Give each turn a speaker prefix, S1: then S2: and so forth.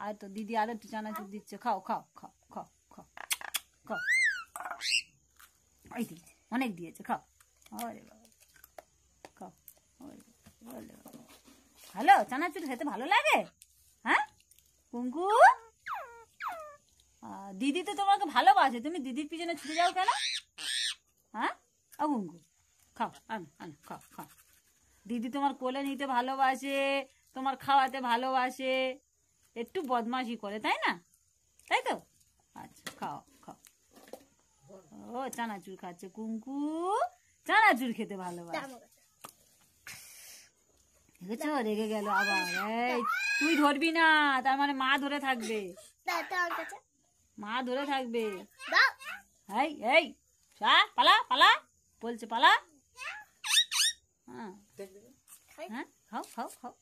S1: আর তো দিদি আরো একটু চানাচুর দিচ্ছে, খাও খাও খাও খাও খাও খাও। ওই দিয়েছে, অনেক দিয়েছে, খাও। ওরে বাবা, খাও। ওরে বাবা, ভালো চানাচুর খেতে ভালো লাগে? হ্যাঁ কুঙ্কু, দিদি তো তোমাকে ভালোবাসে, তুমি দিদির পিছনে ছুটে যাও কেন? হ্যাঁ ও কুঙ্কু, খাও আনো আনো, খাও খাও। দিদি তোমার কোলে নিতে ভালোবাসে, তোমার খাওয়াতে ভালোবাসে, একটু বদমাশি করে, তাই না? তাই তো? আচ্ছা খাও খাও। ও চানাচুর খাচ্ছে কুঙ্কু, চানাচুর খেতে ভালোবাসে। দেখেছো, রেগে গেল আবার। এই তুই ধরবি না, তার মানে মা ধরে থাকবে, মা ধরে থাকবে। এই এই পালা পালা বলছে, পালা। হ্যাঁ হ্যাঁ, খাও খাও খাও।